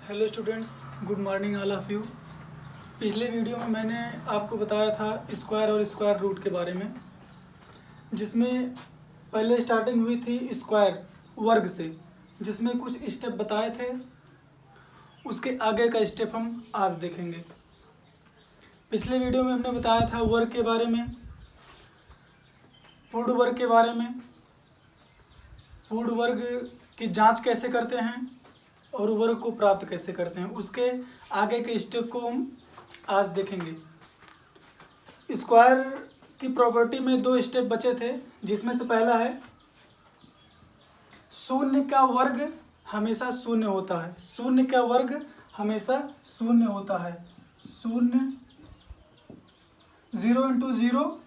Hello students, good morning all of you. पिछले video में मैंने आपको बताया था स्क्वायर और स्क्वायर रूट के बारे में, जिसमें पहले स्टार्टिंग हुई थी स्क्वायर वर्ग से, जिसमें कुछ स्टेप बताए थे। उसके आगे का स्टेप हम आज देखेंगे। पिछले वीडियो में हमने बताया था वर्ग के बारे में, पूर्ण वर्ग के बारे में, पूर्ण वर्ग की जांच कैसे करते हैं और वर्ग को प्राप्त कैसे करते हैं। उसके आगे के स्टेप को हम आज देखेंगे। स्क्वायर की प्रॉपर्टी में दो स्टेप बचे थे, जिसमें से पहला है शून्य का वर्ग हमेशा शून्य होता है। शून्य का वर्ग हमेशा शून्य होता है। शून्य 0 × 0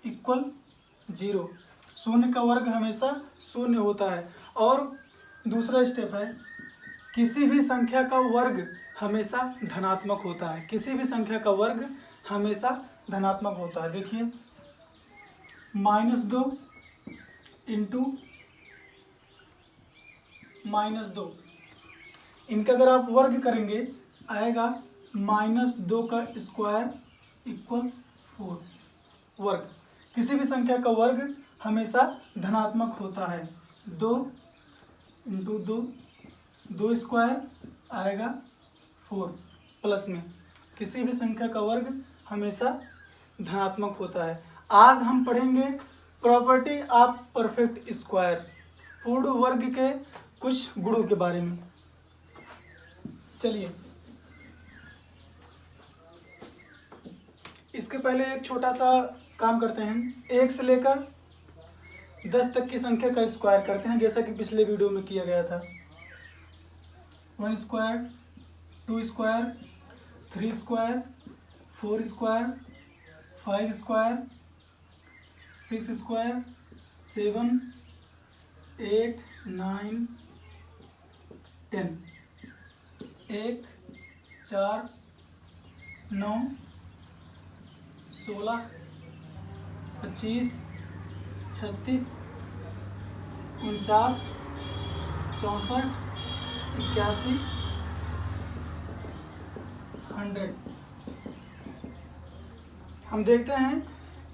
= 0। शून्य का वर्ग हमेशा शून्य होता है। और दूसरा स्टेप है किसी भी संख्या का वर्ग हमेशा धनात्मक होता है। किसी भी संख्या का वर्ग हमेशा धनात्मक होता है। देखिए -2 × -2, इनका अगर आप वर्ग करेंगे आएगा -2 का स्क्वायर = 4। वर्ग, किसी भी संख्या का वर्ग हमेशा धनात्मक होता है। 2 × 2, 2 स्क्वायर आएगा 4। प्लस में किसी भी संख्या का वर्ग हमेशा धनात्मक होता है। आज हम पढ़ेंगे प्रॉपर्टी ऑफ परफेक्ट स्क्वायर, पूर्ण वर्ग के कुछ गुणों के बारे में। चलिए, इसके पहले एक छोटा सा काम करते हैं। 1 से लेकर 10 तक की संख्या का स्क्वायर करते हैं, जैसा कि पिछले वीडियो में किया गया था। 1 square, 2 square, 3 square, 4 square, 5 square, 6 square, 7, 8, 9, 10। 1, 4, 9, 16, 25, 36, 49, 64, 81, 100। हम देखते हैं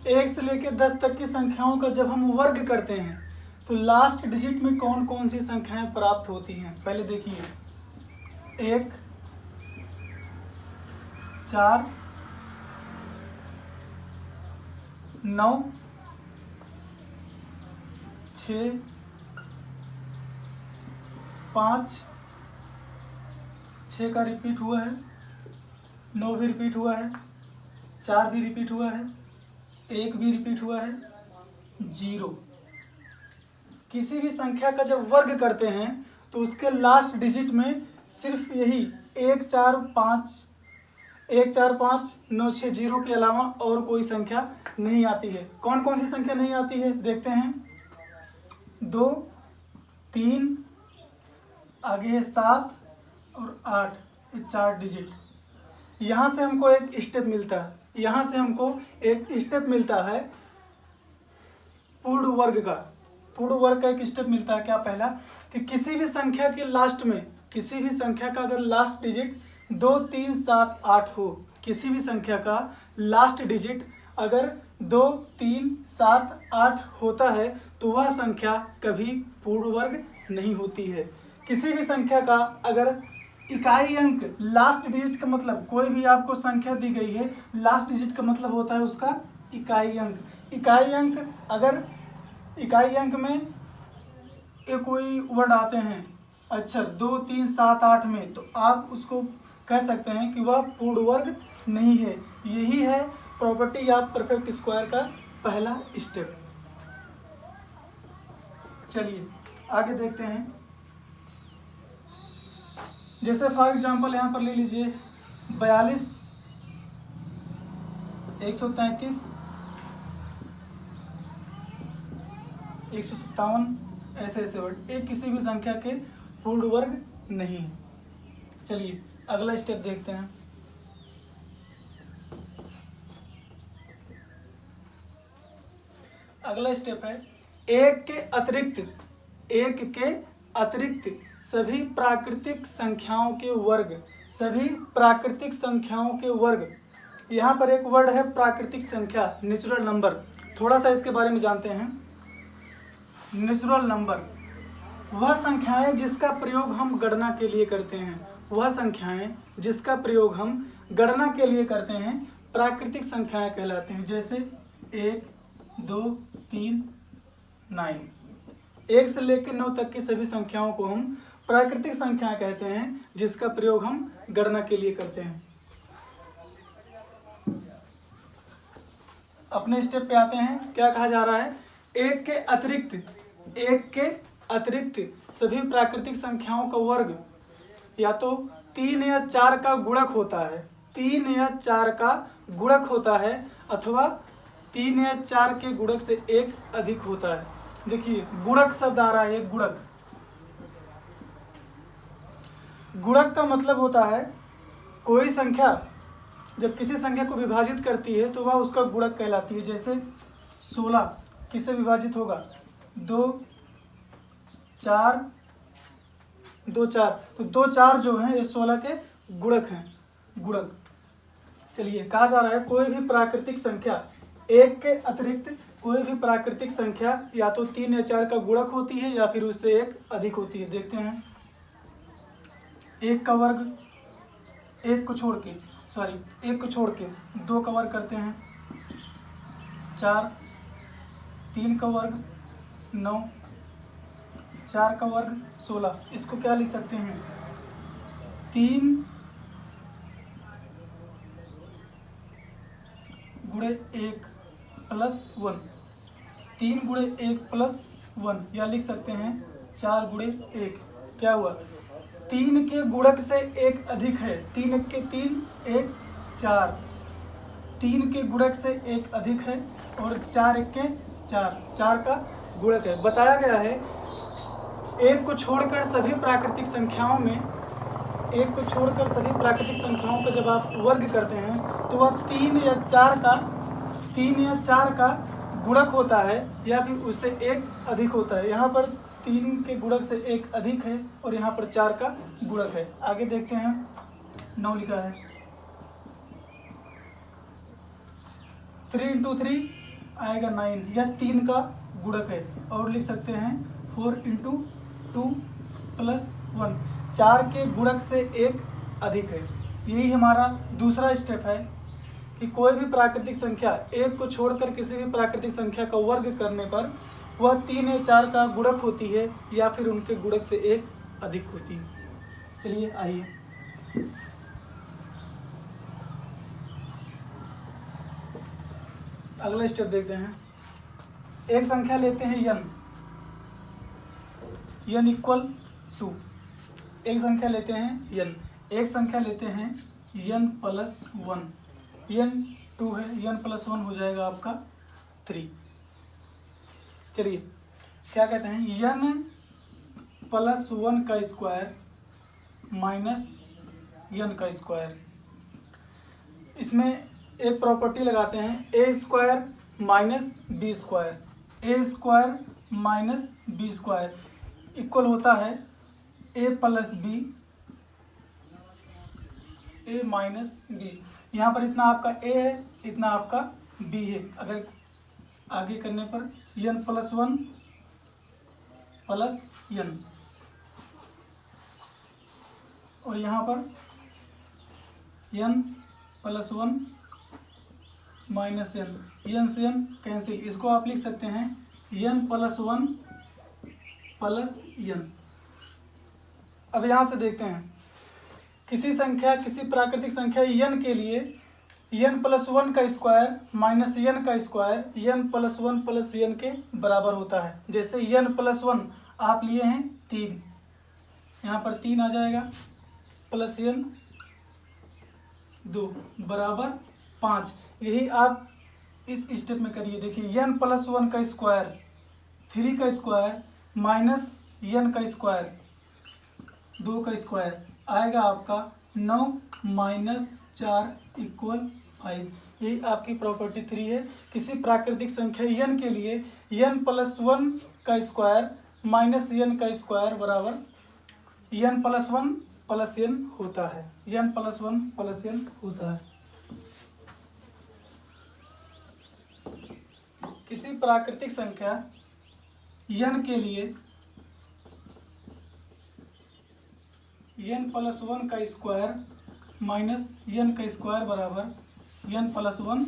1 से लेकर 10 तक की संख्याओं का जब हम वर्ग करते हैं तो लास्ट डिजिट में कौन कौन सी संख्याएं प्राप्त होती हैं। पहले देखिए 1, 4, 9, 6, 5, 6 का रिपीट हुआ है, 9 भी रिपीट हुआ है, 4 भी रिपीट हुआ है, 1 भी रिपीट हुआ है, 0। किसी भी संख्या का जब वर्ग करते हैं तो उसके लास्ट डिजिट में सिर्फ यही 1, 4, 5, 9, 6, 0 के अलावा और कोई संख्या नहीं आती है। कौन कौन सी संख्या नहीं आती है देखते हैं। 2, 3, आगे है 7 और 8, ये 4 डिजिट। यहाँ से हमको एक स्टेप मिलता है, यहाँ से हमको एक स्टेप मिलता है पूर्ण वर्ग का। पूर्ण वर्ग का एक स्टेप मिलता है। क्या? पहला कि किसी भी संख्या के लास्ट में, किसी भी संख्या का अगर लास्ट डिजिट 2, 3, 7, 8 हो, किसी भी संख्या का लास्ट डिजिट अगर 2, 3, 7, 8 होता है तो वह संख्या कभी पूर्ण वर्ग नहीं होती है। किसी भी संख्या का अगर इकाई अंक लास्ट डिजिट का मतलब, कोई भी आपको संख्या दी गई है, लास्ट डिजिट का मतलब होता है उसका इकाई अंक। इकाई अंक, अगर इकाई अंक में ये कोई वर्ड आते हैं अक्षर 2, 3, 7, 8 में, तो आप उसको कह सकते हैं कि वह पूर्ण वर्ग नहीं है। यही है प्रॉपर्टी ऑफ परफेक्ट स्क्वायर का पहला स्टेप। चलिए आगे देखते हैं। जैसे फॉर एग्जांपल यहाँ पर ले लीजिए 42, 133, 157, ऐसे वर्ड एक किसी भी संख्या के पूर्ण वर्ग नहीं है। चलिए अगला स्टेप देखते हैं। अगला स्टेप है एक के अतिरिक्त सभी प्राकृतिक संख्याओं के वर्ग, सभी प्राकृतिक संख्याओं के वर्ग। यहाँ पर एक वर्ड है प्राकृतिक संख्या, नेचुरल नंबर। थोड़ा सा इसके बारे में जानते हैं। नेचुरल नंबर वह संख्याएं जिसका प्रयोग हम गणना के लिए करते हैं, वह संख्याएं जिसका प्रयोग हम गणना के लिए करते हैं प्राकृतिक संख्याएं कहलाते हैं। जैसे 1, 2, 3, 9, 1 से लेकर 9 तक की सभी संख्याओं को हम प्राकृतिक संख्याएं कहते हैं जिसका प्रयोग हम गणना के लिए करते हैं। अपने स्टेप पे आते हैं। क्या कहा जा रहा है? एक के अतिरिक्त सभी प्राकृतिक संख्याओं का वर्ग या तो 3 या 4 का गुणक होता है, 3 या 4 का गुणक होता है, अथवा 3 या 4 के गुणक से एक अधिक होता है। देखिए गुणक शब्द आ रहा है। गुणक, गुणक का मतलब होता है कोई संख्या जब किसी संख्या को विभाजित करती है तो वह उसका गुणक कहलाती है। जैसे 16 किससे विभाजित होगा? 2, 4, 2, 4, तो 2, 4 जो है ये 16 के गुणक हैं, गुणक। चलिए कहा जा रहा है कोई भी प्राकृतिक संख्या, एक के अतिरिक्त कोई भी प्राकृतिक संख्या या तो 3 या 4 का गुणक होती है या फिर उससे एक अधिक होती है। देखते हैं। 1 का वर्ग, 1 को छोड़ के 2 का वर्ग करते हैं 4, 3 का वर्ग 9, 4 का वर्ग 16। इसको क्या लिख सकते हैं? 3 गुणे 1 प्लस 1, 3 गुणे 1 प्लस 1, या लिख सकते हैं 4 गुणे 1। क्या हुआ? 3 के गुणक से एक अधिक है। 3 के 3, 1, 4, 3 के गुणक से एक अधिक है और 4 के 4, 4 का गुणक है। बताया गया है एक को छोड़कर सभी प्राकृतिक संख्याओं में, एक को छोड़कर सभी प्राकृतिक संख्याओं का जब आप वर्ग करते हैं तो वह 3 या 4 का गुणक होता है या फिर उससे एक अधिक होता है। यहाँ पर 3 के गुणक से एक अधिक है और यहाँ पर 4 का गुणक है। आगे देखते हैं। 9 लिखा है। 3 × 3 आएगा 9, यह 3 का गुणक है। और लिख सकते हैं 4 × 2 प्लस 1, 4 के गुणक से एक अधिक है। यही हमारा दूसरा स्टेप है कि कोई भी प्राकृतिक संख्या, एक को छोड़कर किसी भी प्राकृतिक संख्या का वर्ग करने पर वह 3 या 4 का गुणक होती है या फिर उनके गुणक से एक अधिक होती है। चलिए आइए अगला स्टेप देखते हैं। एक संख्या लेते हैं n = 2। एक संख्या लेते हैं n, एक संख्या लेते हैं n + 1, n 2 है, n + 1 हो जाएगा आपका 3। चलिए क्या कहते हैं? n + 1 का स्क्वायर माइनस n का स्क्वायर। इसमें एक प्रॉपर्टी लगाते हैं, a² - b², a² - b² equal होता है a + b, a - b। यहाँ पर इतना आपका a है, इतना आपका b है। अगर आगे करने पर n + 1 प्लस n, और यहाँ पर n + 1 -n, n से n कैंसिल। इसको आप लिख सकते हैं n + 1 प्लस n। अब यहाँ से देखते हैं किसी संख्या, किसी प्राकृतिक संख्या n के लिए n + 1 का स्क्वायर माइनस n का स्क्वायर n + 1 प्लस n के बराबर होता है। जैसे n + 1 आप लिए हैं 3, यहाँ पर 3 आ जाएगा, प्लस n 2 बराबर 5। यही आप इस स्टेप में करिए। देखिए n + 1 का स्क्वायर 3 का स्क्वायर माइनस n का स्क्वायर 2 का स्क्वायर आएगा आपका 9 - 4 = 5। यही आपकी प्रॉपर्टी 3 है। किसी प्राकृतिक संख्या n के लिए n + 1 का स्क्वायर माइनस n का स्क्वायर बराबर n plus one plus n होता है, n plus one plus n होता है। किसी प्राकृतिक संख्या n के लिए n प्लस वन का स्क्वायर माइनस n का स्क्वायर बराबर n plus one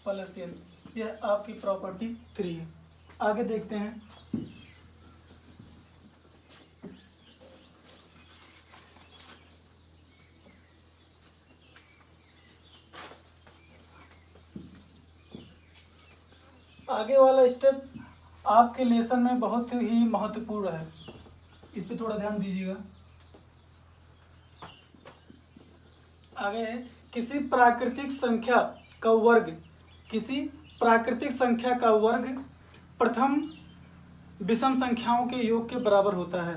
plus n, यह आपकी प्रॉपर्टी 3 है। आगे देखते हैं। आगे वाला स्टेप आपके लेसन में बहुत ही महत्वपूर्ण है, इस पे थोड़ा ध्यान दीजिएगा। आगे है किसी प्राकृतिक संख्या का वर्ग, किसी प्राकृतिक संख्या का वर्ग प्रथम विषम संख्याओं के योग के बराबर होता है।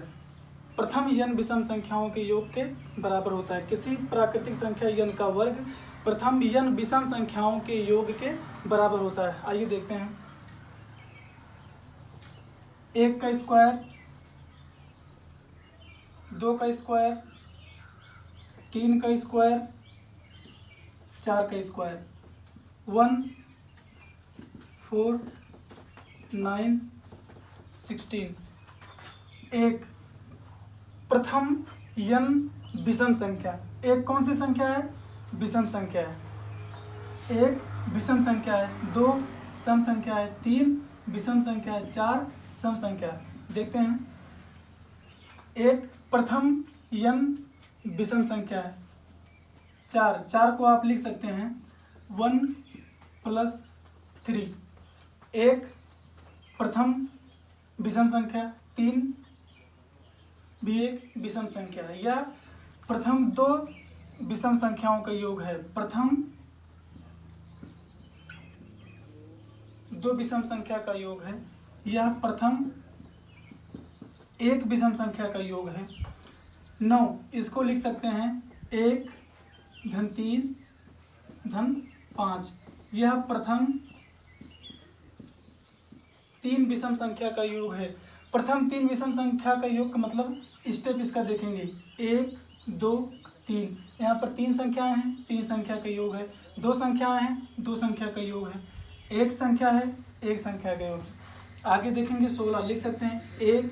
प्रथम n विषम संख्याओं के योग के बराबर होता है। किसी प्राकृतिक संख्या n का वर्ग प्रथम n विषम संख्याओं के योग के बराबर होता है। आइए देखते हैं। 1 का स्क्वायर, 2 का स्क्वायर, 3 का स्क्वायर, 4 का स्क्वायर, 1 4 9 16। एक प्रथम n विषम संख्या, एक कौन सी संख्या है? विषम संख्या है। एक विषम संख्या है, 2 सम संख्या है, 3 विषम संख्या है, 4 सम संख्या है। देखते हैं। एक प्रथम n विषम संख्या है, 4 को आप लिख सकते हैं 1 प्लस 3। एक प्रथम विषम संख्या, 3 भी एक विषम संख्या है। यह प्रथम 2 विषम संख्याओं का योग है। प्रथम 2 विषम संख्या का योग है। यह प्रथम 1 विषम संख्या का योग है। 9 इसको लिख सकते हैं 1 धन 3 धन 5। यह प्रथम 3 विषम संख्या का योग है। प्रथम 3 विषम संख्या का योग का मतलब स्टेप इसका देखेंगे 1 2 3। यहाँ पर 3 संख्याएं हैं, 3 संख्या का योग है। 2 संख्याएं हैं, 2 संख्या का योग है। 1 संख्या है, 1 संख्या का योग है। आगे देखेंगे 16 लिख सकते हैं 1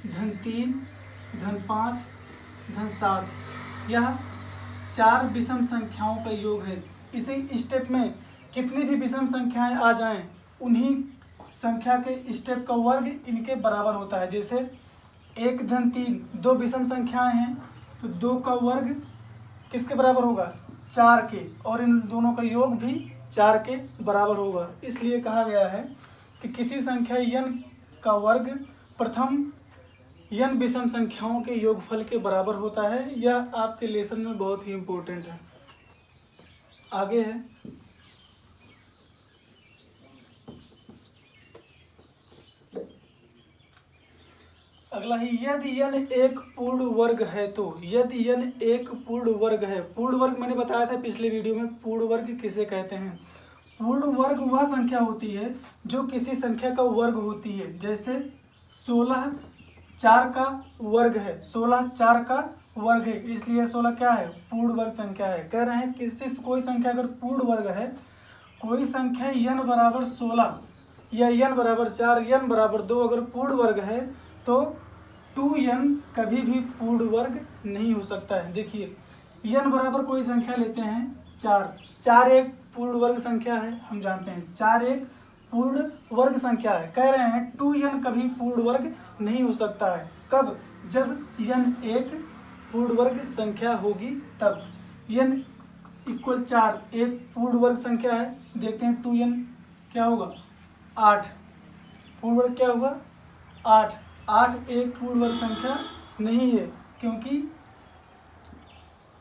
धन 3 धन 5 धन 7। यह 4 विषम संख्याओं का योग है। इसी स्टेप में कितनी भी विषम संख्याएं आ जाएं, उन्हीं संख्या के स्टेप का वर्ग इनके बराबर होता है। जैसे 1 धन 3 2 विषम संख्याएं हैं, तो 2 का वर्ग किसके बराबर होगा? 4 के, और इन दोनों का योग भी 4 के बराबर होगा। इसलिए कहा गया है कि किसी संख्या n का वर्ग प्रथम n विषम संख्याओं के योगफल के बराबर होता है। यह आपके लेसन में बहुत ही इम्पोर्टेंट है। आगे है अगला ही, यदि n एक पूर्ण वर्ग है तो, यदि n एक पूर्ण वर्ग है। पूर्ण वर्ग मैंने बताया था पिछले वीडियो में, पूर्ण वर्ग किसे कहते हैं। पूर्ण वर्ग वह संख्या होती है जो किसी संख्या का वर्ग होती है। जैसे 16 4 का वर्ग है, 16 4 का वर्ग है, इसलिए 16 क्या है? पूर्ण वर्ग संख्या है। कह रहे हैं किसी कोई संख्या अगर पूर्ण वर्ग है, कोई संख्या n बराबर 16 या n बराबर 4 n बराबर 2 अगर पूर्ण वर्ग है तो 2n कभी भी पूर्ण वर्ग नहीं हो सकता है। देखिए n बराबर कोई संख्या लेते हैं 4 एक पूर्ण वर्ग संख्या है, हम जानते हैं 4 एक पूर्ण वर्ग संख्या है। कह रहे हैं 2n कभी पूर्ण वर्ग नहीं हो सकता है। कब? जब n एक पूर्ण वर्ग संख्या होगी तब। n इक्वल 4 एक पूर्ण वर्ग संख्या है। देखते हैं 2n क्या होगा? 8। पूर्ण वर्ग क्या होगा? 8 एक पूर्ण वर्ग संख्या नहीं है, क्योंकि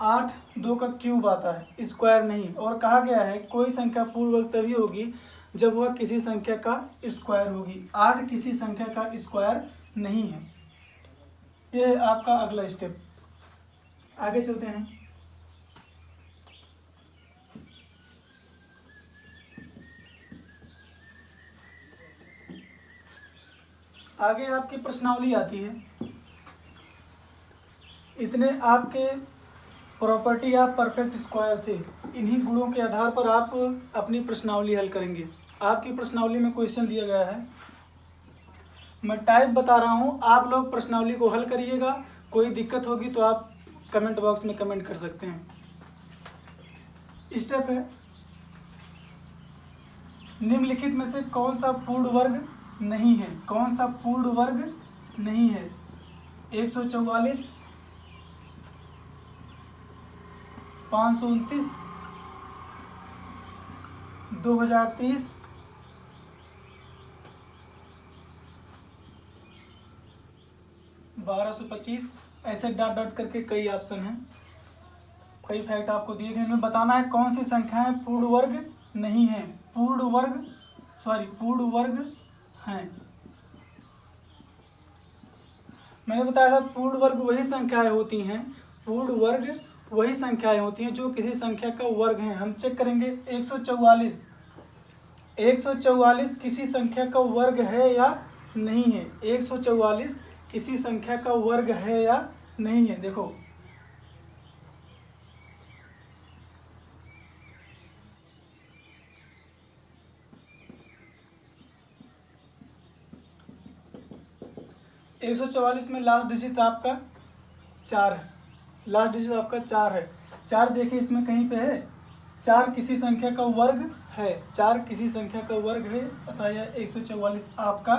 8 2 का क्यूब आता है, स्क्वायर नहीं। और कहा गया है कोई संख्या पूर्ण वर्ग तभी होगी जब वह किसी संख्या का स्क्वायर होगी। 8 किसी संख्या का स्क्वायर नहीं है। यह है आपका अगला स्टेप। आगे चलते हैं। आगे आपकी प्रश्नावली आती है। इतने आपके प्रॉपर्टी ऑफ परफेक्ट स्क्वायर थे, इन्हीं गुणों के आधार पर आप अपनी प्रश्नावली हल करेंगे। आपकी प्रश्नावली में क्वेश्चन दिया गया है, मैं टाइप बता रहा हूँ, आप लोग प्रश्नावली को हल करिएगा। कोई दिक्कत होगी तो आप कमेंट बॉक्स में कमेंट कर सकते हैं। स्टेप है, निम्नलिखित में से कौन सा पूर्ण वर्ग नहीं है? कौन सा पूर्ण वर्ग नहीं है? 144, 529, 2030, 1225, ऐसे डॉट डॉट करके कई ऑप्शन हैं, कई फैक्ट आपको दिए गए हैं। बताना है कौन सी संख्याएं पूर्ण वर्ग नहीं है, पूर्ण वर्ग हैं। मैंने बताया था पूर्ण वर्ग वही संख्याएं होती हैं, पूर्ण वर्ग वही संख्याएं होती हैं जो किसी संख्या का वर्ग है। हम चेक करेंगे 144 किसी संख्या का वर्ग है या नहीं है? 144 किसी संख्या का वर्ग है या नहीं है? देखो, एक 144 में लास्ट डिजिट आपका 4 है, लास्ट डिजिट आपका 4 है। 4 देखिए इसमें कहीं पे है, 4 किसी संख्या का वर्ग है, 4 किसी संख्या का वर्ग है, अतः यह 144 आपका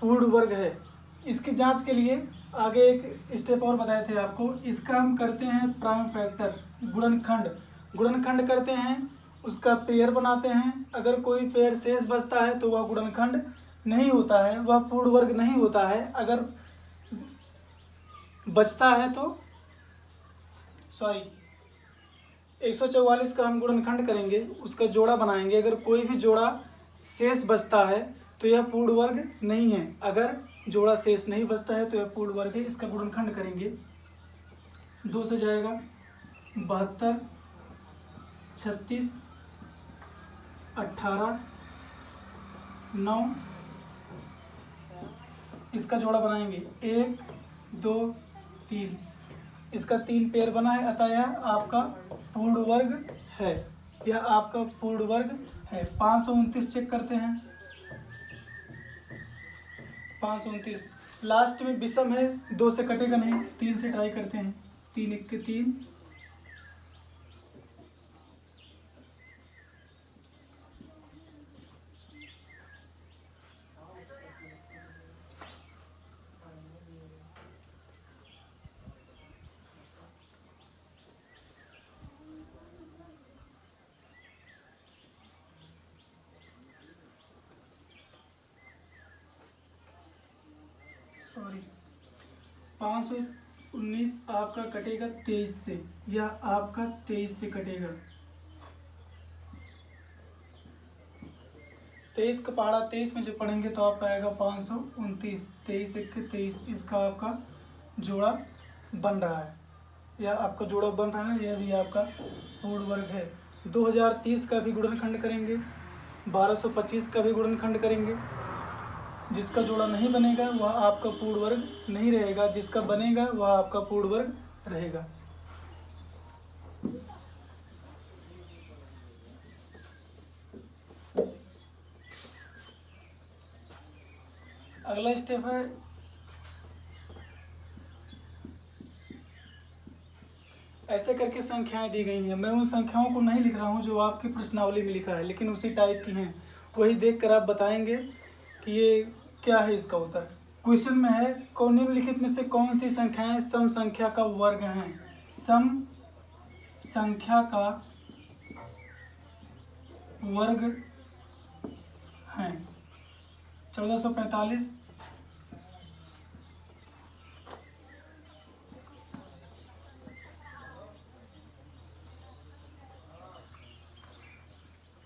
पूर्ण वर्ग है। इसकी जांच के लिए आगे एक स्टेप और बताए थे आपको, इसका हम करते हैं प्राइम फैक्टर, गुणनखंड करते हैं, उसका पेयर बनाते हैं। अगर कोई पेयर शेष बचता है तो वह गुणनखंड नहीं होता है, वह पूर्ण वर्ग नहीं होता है। अगर बचता है तो 144 का हम गुणनखंड करेंगे, उसका जोड़ा बनाएंगे। अगर कोई भी जोड़ा शेष बचता है तो यह पूर्ण वर्ग नहीं है, अगर जोड़ा शेष नहीं बचता है तो यह पूर्ण वर्ग है। इसका गुणनखंड करेंगे, 2 से जाएगा 72, 36, 18, 9, इसका जोड़ा बनाएंगे 1, 2, 3, इसका 3 पेयर बना है, अतः यह आपका पूर्ण वर्ग है, यह आपका पूर्ण वर्ग है। 529 चेक करते हैं, 529 लास्ट में विषम है, 2 से कटेगा नहीं, 3 से ट्राई करते हैं, 3 1 के 3, सॉरी 519 आपका कटेगा 23 से, यह आपका 23 से कटेगा। 23 का पहाड़ा 23 में जब पढ़ेंगे तो आपका आएगा 529, 23 1 के 23, इसका आपका जोड़ा बन रहा है, यह आपका जोड़ा बन रहा है, यह भी आपका पूर्ण वर्ग है। 2030 का भी गुणनखंड करेंगे, 1225 का भी गुणनखंड करेंगे। जिसका जोड़ा नहीं बनेगा वह आपका पूर्ण वर्ग नहीं रहेगा, जिसका बनेगा वह आपका पूर्ण वर्ग रहेगा। अगला स्टेप है, ऐसे करके संख्याएं दी गई हैं। मैं उन संख्याओं को नहीं लिख रहा हूं जो आपकी प्रश्नावली में लिखा है, लेकिन उसी टाइप की हैं, वही देखकर आप बताएंगे कि ये क्या है। इसका उत्तर क्वेश्चन में है, कौन निम्नलिखित में से कौन सी संख्याएं सम संख्या का वर्ग हैं? सम संख्या का वर्ग हैं। 1445,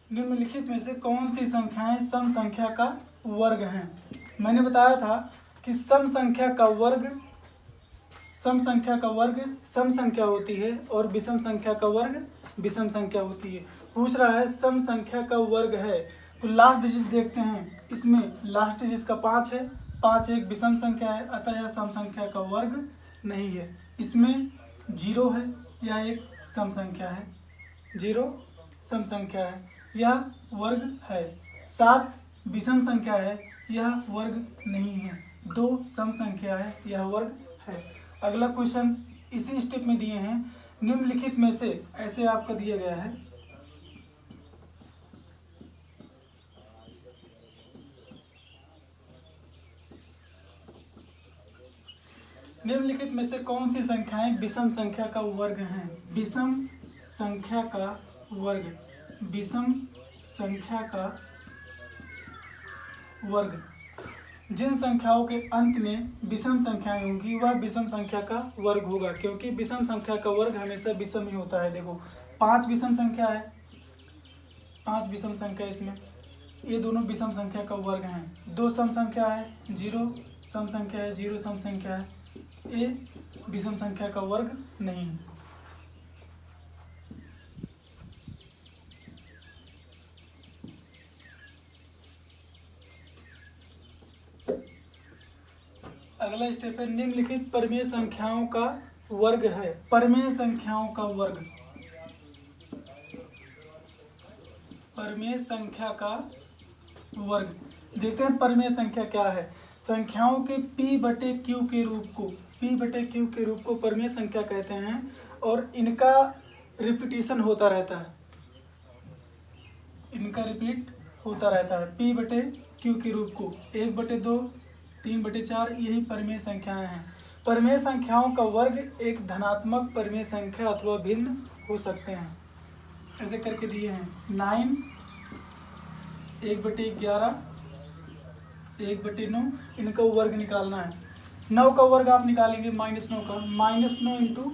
निम्नलिखित में से कौन सी संख्याएं सम संख्या का वर्ग हैं? मैंने बताया था कि सम संख्या का वर्ग सम संख्या होती है और विषम संख्या का वर्ग विषम संख्या होती है। पूछ रहा है सम संख्या का वर्ग है, तो लास्ट डिजिट देखते हैं, इसमें लास्ट डिजिट इसका 5 है। 5 एक विषम संख्या है, अतः यह सम संख्या का वर्ग नहीं है। इसमें 0 है, यह एक सम संख्या है, 0 सम संख्या है, यह वर्ग है। 7 विषम संख्या है, यह वर्ग नहीं है। 2 सम संख्या है, यह वर्ग है। अगला क्वेश्चन इसी स्टेप में दिए हैं, निम्नलिखित में से, ऐसे आपका दिया गया है, निम्नलिखित में से कौन सी संख्याएं विषम संख्या का वर्ग हैं? विषम संख्या का वर्ग, विषम संख्या का वर्ग, जिन संख्याओं के अंत में विषम संख्याएं होंगी वह विषम संख्या का वर्ग होगा, क्योंकि विषम संख्या का वर्ग हमेशा विषम ही होता है। देखो 5 विषम संख्या है, 5 विषम संख्या, इसमें ये दोनों विषम संख्या का वर्ग हैं। 2 सम संख्या है, 0 सम संख्या है, 0 सम संख्या है, ये विषम संख्या का वर्ग नहीं है। अगला स्टेप है, निम्नलिखित परमेय संख्याओं का वर्ग है। परमेय संख्याओं का वर्ग, परमेय संख्या का वर्ग। देखते हैं परमेय संख्या क्या है। संख्याओं के p/q के रूप को, p/q के रूप को परमेय संख्या कहते हैं, और इनका रिपीटिशन होता रहता है, इनका रिपीट होता रहता है। p/q के रूप को 1/2, 3/4, यही परमेय संख्याएं हैं। परमेय संख्याओं का वर्ग एक धनात्मक परमेय संख्या अथवा भिन्न हो सकते हैं। ऐसे करके दिए हैं 9, 1/11, 1/9, इनका वर्ग निकालना है। 9 का वर्ग आप निकालेंगे -9 का, -9 इंटू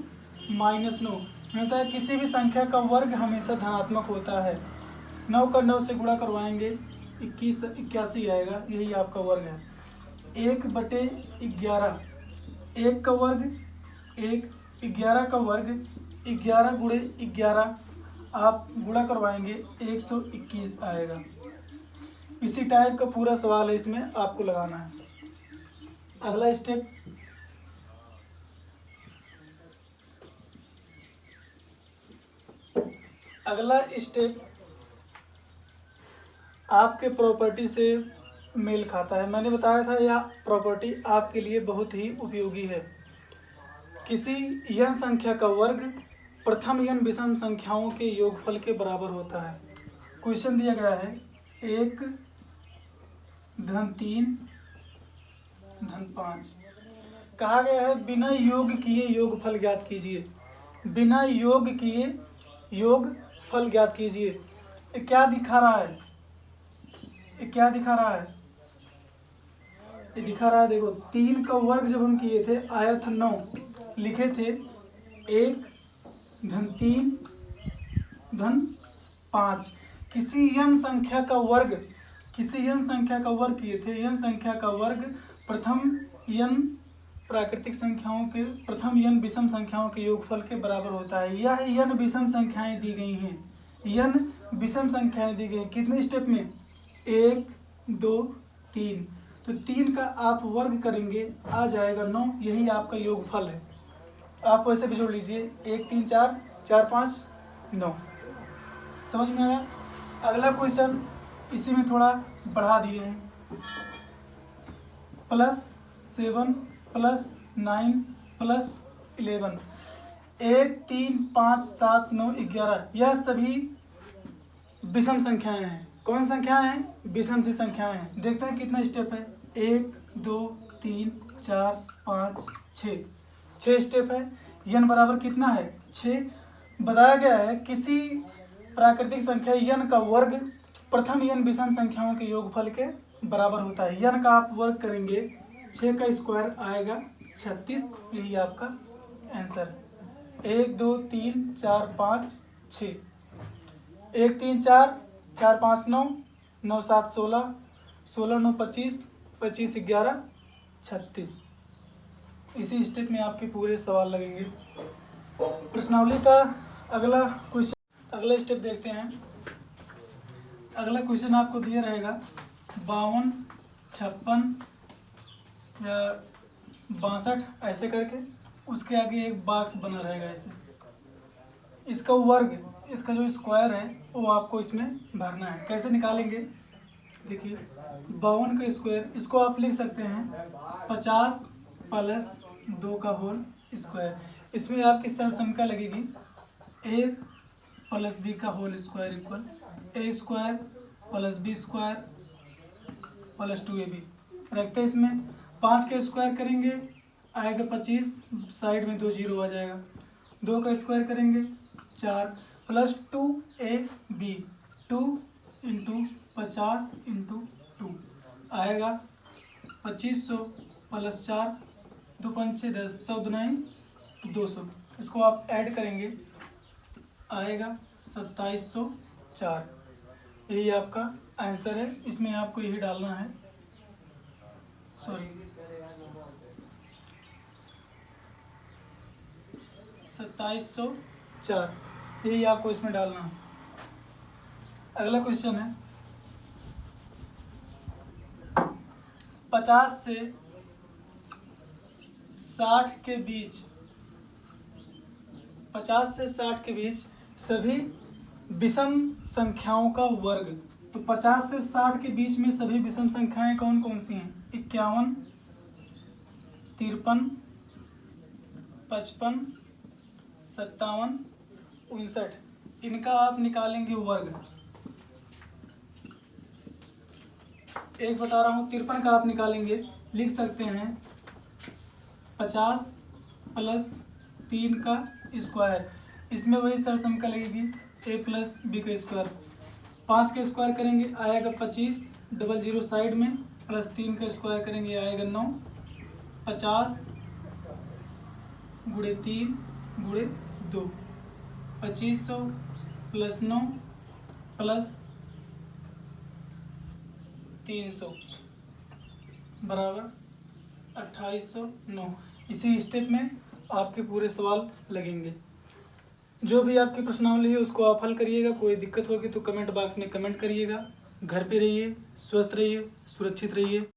-9 होता है। किसी भी संख्या का वर्ग हमेशा धनात्मक होता है। 9 का 9 से गुणा करवाएंगे 81 आएगा, यही आपका वर्ग है। 1/11, 1 का वर्ग 1, 11 का वर्ग 11 गुणे 11, आप गुणा करवाएंगे 121 आएगा। इसी टाइप का पूरा सवाल है, इसमें आपको लगाना है। अगला स्टेप, अगला स्टेप आपके प्रॉपर्टी से मेल खाता है। मैंने बताया था यह प्रॉपर्टी आपके लिए बहुत ही उपयोगी है। किसी n संख्या का वर्ग प्रथम n विषम संख्याओं के योगफल के बराबर होता है। क्वेश्चन दिया गया है 1 धन 3 धन 5, कहा गया है बिना योग किए योगफल ज्ञात कीजिए। बिना योग किए योगफल ज्ञात कीजिए। ये क्या दिखा रहा है? ये क्या दिखा रहा है? ये दिखा रहा है, देखो 3 का वर्ग जब हम किए थे आया था 9, लिखे थे 1 धन 3 धन 5। किसी n संख्या का वर्ग, किसी n संख्या का वर्ग किए थे, n संख्या का वर्ग प्रथम n प्राकृतिक संख्याओं के, प्रथम n विषम संख्याओं के योगफल के बराबर होता है। यह n विषम संख्याएं दी गई हैं, n विषम संख्याएं दी गई। कितने स्टेप में? 1 2 3। तो 3 का आप वर्ग करेंगे आ जाएगा 9, यही आपका योगफल है। आप वैसे भी जोड़ लीजिए 1 3 4 4 5 9। समझ में आया? अगला क्वेश्चन इसी में थोड़ा बढ़ा दिए हैं, +7 +9 +11, 1 3 5 7 9 11, यह सभी विषम संख्याएं हैं। कौन संख्याएं हैं? विषम सी संख्याएं हैं। देखते हैं कितना स्टेप है। 1 2 3 4 5 6, 6 स्टेप है। n बराबर कितना है? 6। बताया गया है किसी प्राकृतिक संख्या n का वर्ग प्रथम n विषम संख्याओं के योगफल के बराबर होता है। n का आप वर्ग करेंगे 6 का स्क्वायर आएगा 36, यही आपका आंसर है। 1 2 3 4 5 6, 1 3 4 4 5 9 9 7 16 16 9 25 25 11 36। इसी स्टेप में आपके पूरे सवाल लगेंगे। प्रश्नावली का अगला क्वेश्चन, अगला स्टेप देखते हैं। अगला क्वेश्चन आपको दिया रहेगा 52, 56 या 62 ऐसे करके, उसके आगे एक बॉक्स बना रहेगा ऐसे। इसका वर्ग, इसका जो स्क्वायर है वो आपको इसमें भरना है। कैसे निकालेंगे? देखिए 52 का स्क्वायर, इसको आप लिख सकते हैं 50 प्लस 2 का होल स्क्वायर। इसमें आपकी सरसंख्या लगेगी a प्लस बी का whole square equal A square plus B square plus 2ab। रखते हैं इसमें 5 का स्क्वायर करेंगे आएगा 25, साइड में 2 जीरो आ जाएगा। 2 का स्क्वायर करेंगे 4 प्लस 2ab, 2 इंटू 50 इंटू 2 आएगा 2500 प्लस 4, 2 पंचे 10, 100 दुनाई 200। इसको आप ऐड करेंगे आएगा 2704। यही आपका आंसर है। इसमें आपको यही डालना है, सॉरी 2704, यही आपको इसमें डालना है। अगला क्वेश्चन है 50 से 60 के बीच, 50 से 60 के बीच सभी विषम संख्याओं का वर्ग। तो 50 से 60 के बीच में सभी विषम संख्याएं कौन कौन सी हैं? 51, 53, 55, 57, 59। इनका आप निकालेंगे वर्ग। एक बता रहा हूँ 53 का आप निकालेंगे, लिख सकते हैं 50 प्लस 3 का स्क्वायर। इसमें वही सरसंख्या लगेगी a प्लस बी का स्क्वायर। 5 का स्क्वायर करेंगे आएगा 25, डबल जीरो साइड में, प्लस 3 का स्क्वायर करेंगे आएगा 9, 50 गुणे 3 गुणे 2, 2500 प्लस 9 प्लस 300 बराबर 2809। इसी स्टेप में आपके पूरे सवाल लगेंगे। जो भी आपकी प्रश्नावली है उसको आप हल करिएगा। कोई दिक्कत होगी तो कमेंट बॉक्स में कमेंट करिएगा। घर पे रहिए, स्वस्थ रहिए, सुरक्षित रहिए।